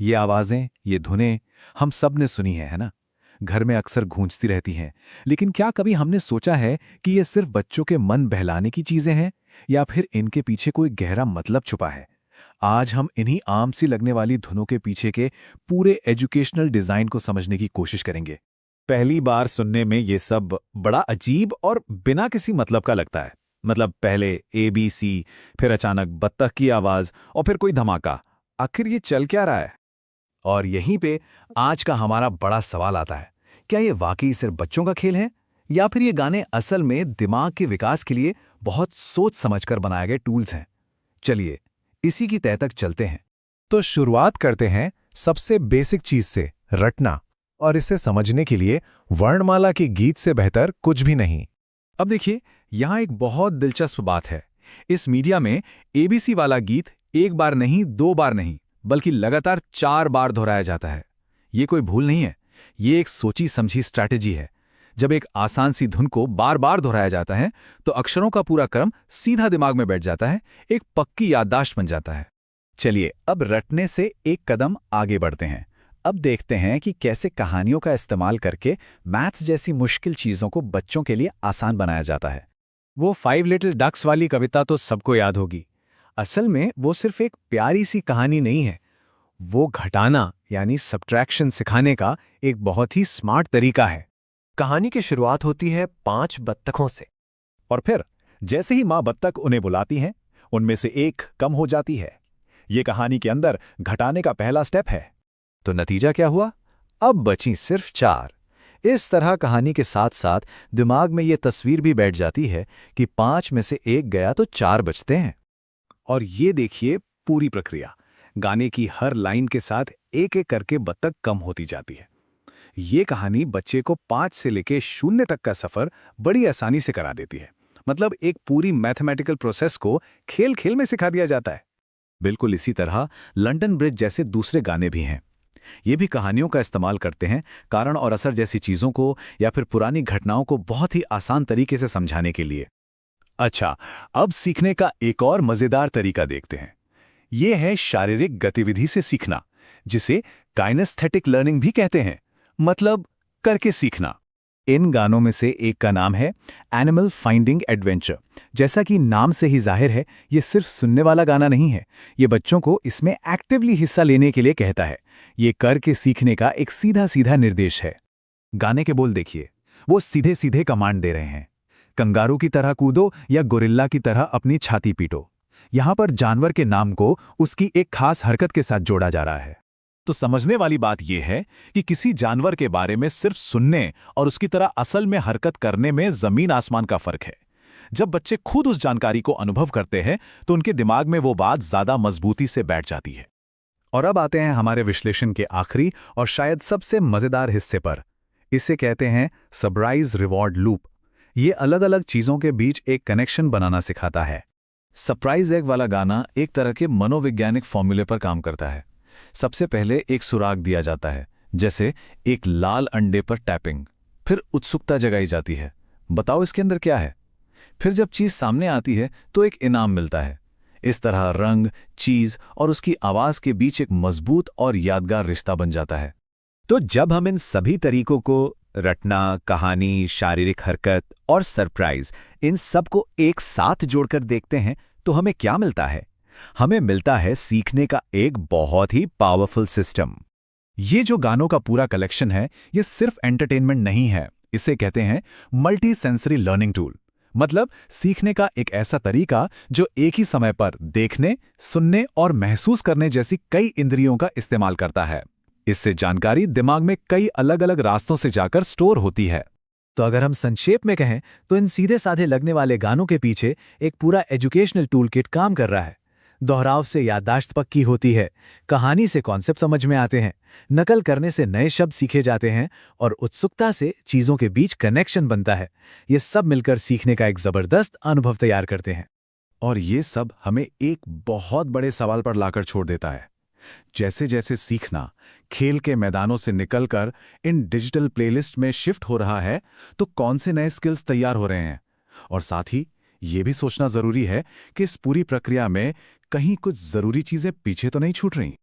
ये आवाजें, ये धुनें हम सब ने सुनी है ना? घर में अक्सर गूंजती रहती हैं। लेकिन क्या कभी हमने सोचा है कि ये सिर्फ बच्चों के मन बहलाने की चीजें हैं या फिर इनके पीछे कोई गहरा मतलब छुपा है? आज हम इन्हीं आम सी लगने वाली धुनों के पीछे के पूरे एजुकेशनल डिजाइन को समझने की कोशिश करेंगे। पहली बार सुनने में ये सब बड़ा अजीब और बिना किसी मतलब का लगता है। मतलब पहले ABC, फिर अचानक बत्तख की आवाज और फिर कोई धमाका। आखिर ये चल क्या रहा है? और यहीं पे आज का हमारा बड़ा सवाल आता है, क्या ये वाकई सिर्फ बच्चों का खेल है या फिर ये गाने असल में दिमाग के विकास के लिए बहुत सोच समझकर बनाए गए टूल्स हैं? चलिए इसी की तह तक चलते हैं। तो शुरुआत करते हैं सबसे बेसिक चीज से, रटना। और इसे समझने के लिए वर्णमाला के गीत से बेहतर कुछ भी नहीं। अब देखिए, यहां एक बहुत दिलचस्प बात है। इस मीडिया में ABC वाला गीत एक बार नहीं, दो बार नहीं, बल्कि लगातार 4 बार दोहराया जाता है। ये कोई भूल नहीं है, ये एक सोची समझी स्ट्रैटेजी है। जब एक आसान सी धुन को बार बार दोहराया जाता है तो अक्षरों का पूरा क्रम सीधा दिमाग में बैठ जाता है, एक पक्की याददाश्त बन जाता है। चलिए अब रटने से एक कदम आगे बढ़ते हैं। अब देखते हैं कि कैसे कहानियों का इस्तेमाल करके मैथ्स जैसी मुश्किल चीजों को बच्चों के लिए आसान बनाया जाता है। वो 5 लिटिल डक्स वाली कविता तो सबको याद होगी। असल में वो सिर्फ एक प्यारी सी कहानी नहीं है, वो घटाना यानी सब्ट्रैक्शन सिखाने का एक बहुत ही स्मार्ट तरीका है। कहानी की शुरुआत होती है 5 बत्तखों से। और फिर जैसे ही माँ बत्तख उन्हें बुलाती हैं, उनमें से एक कम हो जाती है। ये कहानी के अंदर घटाने का पहला स्टेप है। तो नतीजा क्या हुआ? अब बची सिर्फ 4। इस तरह कहानी के साथ साथ दिमाग में ये तस्वीर भी बैठ जाती है कि 5 में से एक गया तो 4 बचते हैं। और ये देखिए पूरी प्रक्रिया। गाने की हर लाइन के साथ एक एक करके बत्तख कम होती जाती है। ये कहानी बच्चे को 5 से लेके 0 तक का सफर बड़ी आसानी से करा देती है। मतलब एक पूरी मैथमेटिकल प्रोसेस को खेल खेल में सिखा दिया जाता है। बिल्कुल इसी तरह लंदन ब्रिज जैसे दूसरे गाने भी हैं। ये भी कहानियों का इस्तेमाल करते हैं, कारण और असर जैसी चीजों को या फिर पुरानी घटनाओं को बहुत ही आसान तरीके से समझाने के लिए। अच्छा, अब सीखने का एक और मजेदार तरीका देखते हैं। ये है शारीरिक गतिविधि से सीखना, जिसे काइनेस्थेटिक लर्निंग भी कहते हैं, मतलब करके सीखना। इन गानों में से एक का नाम है एनिमल फाइंडिंग एडवेंचर। जैसा कि नाम से ही जाहिर है, ये सिर्फ सुनने वाला गाना नहीं है, ये बच्चों को इसमें एक्टिवली हिस्सा लेने के लिए कहता है। ये करके सीखने का एक सीधा सीधा निर्देश है। गाने के बोल देखिए, वो सीधे सीधे कमांड दे रहे हैं, कंगारू की तरह कूदो या गोरिल्ला की तरह अपनी छाती पीटो। यहां पर जानवर के नाम को उसकी एक खास हरकत के साथ जोड़ा जा रहा है। तो समझने वाली बात यह है कि किसी जानवर के बारे में सिर्फ सुनने और उसकी तरह असल में हरकत करने में जमीन आसमान का फर्क है। जब बच्चे खुद उस जानकारी को अनुभव करते हैं तो उनके दिमाग में वो बात ज्यादा मजबूती से बैठ जाती है। और अब आते हैं हमारे विश्लेषण के आखिरी और शायद सबसे मजेदार हिस्से पर। इसे कहते हैं सरप्राइज रिवॉर्ड लूप। ये अलग अलग चीजों के बीच एक कनेक्शन बनाना सिखाता है। सरप्राइज एग वाला गाना एक तरह के मनोवैज्ञानिक फॉर्मूले पर काम करता है। सबसे पहले एक सुराग दिया जाता है, जैसे एक लाल अंडे पर टैपिंग। फिर उत्सुकता जगाई जाती है, बताओ इसके अंदर क्या है। फिर जब चीज सामने आती है तो एक इनाम मिलता है। इस तरह रंग, चीज और उसकी आवाज के बीच एक मजबूत और यादगार रिश्ता बन जाता है। तो जब हम इन सभी तरीकों को, रटना, कहानी, शारीरिक हरकत और सरप्राइज, इन सब को एक साथ जोड़कर देखते हैं तो हमें क्या मिलता है? हमें मिलता है सीखने का एक बहुत ही पावरफुल सिस्टम। ये जो गानों का पूरा कलेक्शन है, ये सिर्फ एंटरटेनमेंट नहीं है, इसे कहते हैं मल्टी सेंसरी लर्निंग टूल। मतलब सीखने का एक ऐसा तरीका जो एक ही समय पर देखने, सुनने और महसूस करने जैसी कई इंद्रियों का इस्तेमाल करता है। इससे जानकारी दिमाग में कई अलग अलग रास्तों से जाकर स्टोर होती है। तो अगर हम संक्षेप में कहें तो इन सीधे साधे लगने वाले गानों के पीछे एक पूरा एजुकेशनल टूल किट काम कर रहा है। दोहराव से याददाश्त पक्की होती है, कहानी से कॉन्सेप्ट समझ में आते हैं, नकल करने से नए शब्द सीखे जाते हैं और उत्सुकता से चीजों के बीच कनेक्शन बनता है। ये सब मिलकर सीखने का एक जबरदस्त अनुभव तैयार करते हैं। और ये सब हमें एक बहुत बड़े सवाल पर लाकर छोड़ देता है। जैसे जैसे सीखना खेल के मैदानों से निकलकर इन डिजिटल प्लेलिस्ट में शिफ्ट हो रहा है, तो कौन से नए स्किल्स तैयार हो रहे हैं? और साथ ही ये भी सोचना जरूरी है कि इस पूरी प्रक्रिया में कहीं कुछ जरूरी चीजें पीछे तो नहीं छूट रही।